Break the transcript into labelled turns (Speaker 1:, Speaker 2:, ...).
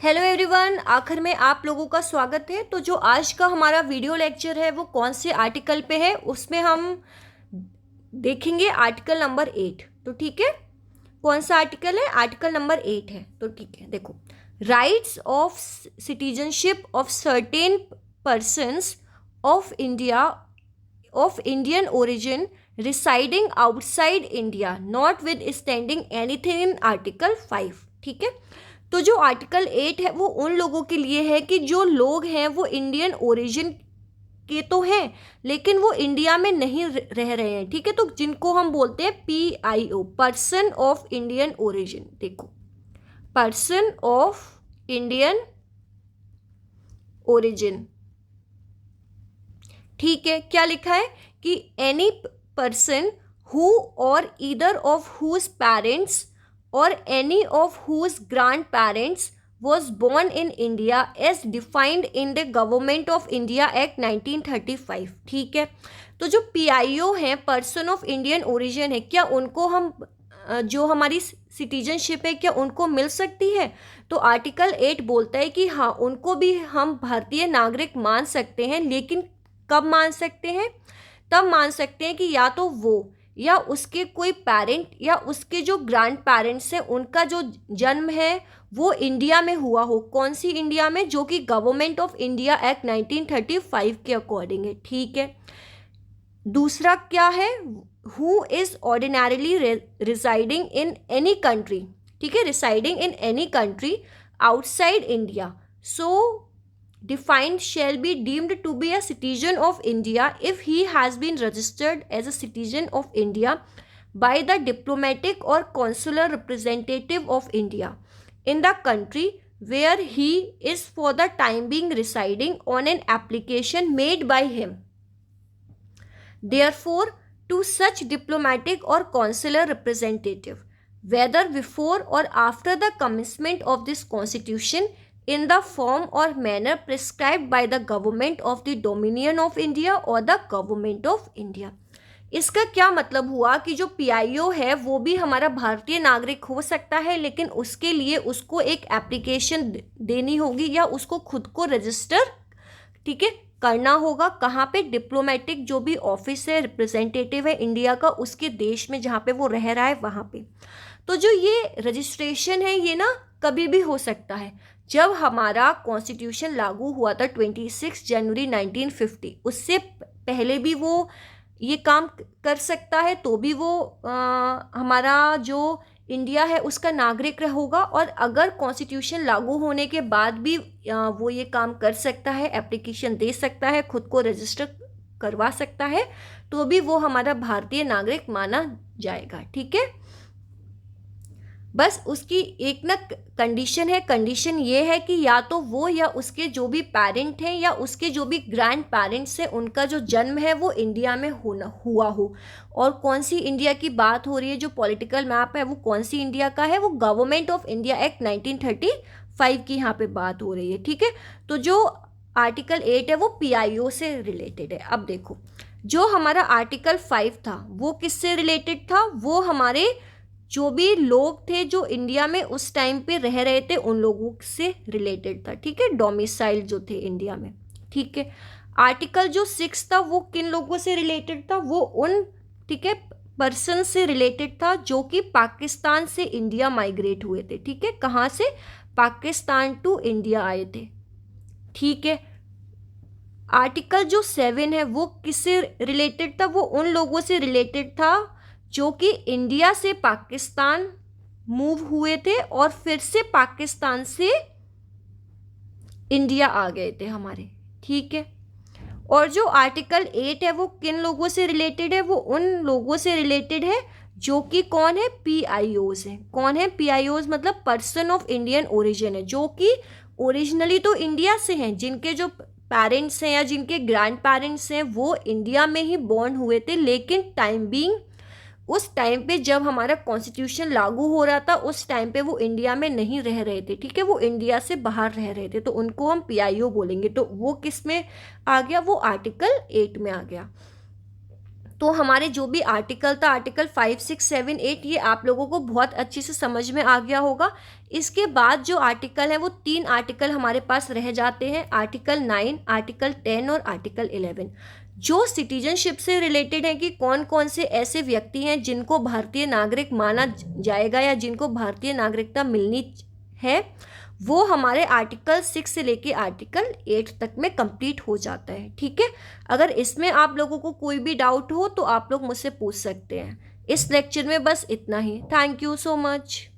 Speaker 1: Hello everyone, आखिर में आप लोगों का स्वागत है। तो जो आज का हमारा वीडियो लेक्चर है वो कौन से आर्टिकल पे है, उसमें हम देखेंगे आर्टिकल नंबर 8। तो ठीक है, कौन सा आर्टिकल है? आर्टिकल नंबर 8 है। तो ठीक है, देखो, rights of citizenship of certain persons of India of Indian origin residing outside India notwithstanding anything in Article 5। ठीक है, तो जो आर्टिकल 8 है वो उन लोगों के लिए है कि जो लोग हैं वो इंडियन ओरिजिन के तो हैं लेकिन वो इंडिया में नहीं रह रहे हैं। ठीक है, तो जिनको हम बोलते हैं PIO, person of Indian origin. देखो, पर्सन ऑफ इंडियन ओरिजिन, ठीक है, क्या लिखा है कि any person who or either of whose parents or any of whose grandparents was born in India as defined in the Government of India Act 1935। ठीक है, तो जो PIO हैं, पर्सन ऑफ इंडियन ओरिजिन है, क्या उनको हम जो हमारी सिटीजनशिप है क्या उनको मिल सकती है? तो आर्टिकल 8 बोलता है कि हाँ, उनको भी हम भारतीय नागरिक मान सकते हैं, लेकिन कब मान सकते हैं? तब मान सकते हैं कि या तो वो या उसके कोई पेरेंट या उसके जो ग्रैंड पेरेंट्स हैं उनका जो जन्म है वो इंडिया में हुआ हो। कौन सी इंडिया में? जो कि गवर्नमेंट ऑफ इंडिया एक्ट 1935 के अकॉर्डिंग है। ठीक है, दूसरा क्या है? Who is ordinarily residing in any country. ठीक है, residing in any country outside India so defined shall be deemed to be a citizen of India if he has been registered as a citizen of India by the diplomatic or consular representative of India in the country where he is for the time being residing on an application made by him. Therefore, to such diplomatic or consular representative, whether before or after the commencement of this constitution, in the form or manner prescribed by the government of the Dominion of India or the government of India। इसका क्या मतलब हुआ कि जो PIO है वो भी हमारा भारतीय नागरिक हो सकता है, लेकिन उसके लिए उसको एक एप्लीकेशन देनी होगी या उसको खुद को रजिस्टर, ठीक है, करना होगा। कहाँ पे? डिप्लोमेटिक जो भी ऑफिस है, रिप्रेजेंटेटिव है इंडिया का, उसके देश में जहाँ पे वो रह रहा है वहाँ पे। तो जो ये रजिस्ट्रेशन है ये ना कभी भी हो सकता है। जब हमारा कॉन्स्टिट्यूशन लागू हुआ था 26 जनवरी 1950, उससे पहले भी वो ये काम कर सकता है, तो भी वो हमारा जो इंडिया है उसका नागरिक होगा। और अगर कॉन्स्टिट्यूशन लागू होने के बाद भी वो ये काम कर सकता है, एप्लीकेशन दे सकता है, खुद को रजिस्टर करवा सकता है, तो भी वो हमारा भारतीय नागरिक माना जाएगा। ठीक है, बस उसकी एक ना कंडीशन है। कंडीशन ये है कि या तो वो या उसके जो भी पेरेंट हैं या उसके जो भी ग्रैंड पेरेंट्स हैं उनका जो जन्म है वो इंडिया में हुआ हो। और कौन सी इंडिया की बात हो रही है? जो पॉलिटिकल मैप है वो कौन सी इंडिया का है? वो गवर्नमेंट ऑफ इंडिया एक्ट 1935 की यहाँ पे बात हो रही है। ठीक है, तो जो आर्टिकल 8 है वो PIO से रिलेटेड है। अब देखो, जो हमारा आर्टिकल 5 था वो किससे रिलेटेड था? वो हमारे जो भी लोग थे जो इंडिया में उस टाइम पे रह रहे थे उन लोगों से रिलेटेड था। ठीक है, डोमिसाइल जो थे इंडिया में। ठीक है, आर्टिकल जो 6 था वो किन लोगों से रिलेटेड था? वो उन, ठीक है, पर्सन से रिलेटेड था जो कि पाकिस्तान से इंडिया माइग्रेट हुए थे। ठीक है, कहाँ से? पाकिस्तान टू इंडिया आए थे। ठीक है, आर्टिकल जो 7 है वो किससे रिलेटेड था? वो उन लोगों से रिलेटेड था जो कि इंडिया से पाकिस्तान मूव हुए थे और फिर से पाकिस्तान से इंडिया आ गए थे हमारे। ठीक है, और जो आर्टिकल 8 है वो किन लोगों से रिलेटेड है? वो उन लोगों से रिलेटेड है जो कि कौन है? PIOs हैं। कौन है PIOs? मतलब पर्सन ऑफ इंडियन ओरिजिन है, जो कि ओरिजिनली तो इंडिया से हैं, जिनके जो पेरेंट्स हैं या जिनके ग्रैंड पेरेंट्स हैं वो इंडिया में ही बॉर्न हुए थे, लेकिन टाइम बीइंग उस टाइम पे जब हमारा कॉन्स्टिट्यूशन लागू हो रहा था उस टाइम पे वो इंडिया में नहीं रह रहे थे। ठीक है, वो इंडिया से बाहर रह रहे थे, तो उनको हम PIO बोलेंगे। तो वो किस में आ गया? वो आर्टिकल 8 में आ गया। तो हमारे जो भी आर्टिकल था, आर्टिकल 5, 6, 7, 8, ये आप लोगों को बहुत अच्छे से समझ में आ गया होगा। इसके बाद जो आर्टिकल है वो 3 आर्टिकल हमारे पास रह जाते हैं, आर्टिकल 9, आर्टिकल 10 और आर्टिकल 11, जो सिटीजनशिप से रिलेटेड है कि कौन कौन से ऐसे व्यक्ति हैं जिनको भारतीय नागरिक माना जाएगा या जिनको भारतीय नागरिकता मिलनी है। वो हमारे आर्टिकल 6 से लेके आर्टिकल 8 तक में कंप्लीट हो जाता है। ठीक है, अगर इसमें आप लोगों को कोई भी डाउट हो तो आप लोग मुझसे पूछ सकते हैं। इस लेक्चर में बस इतना ही। Thank you so much.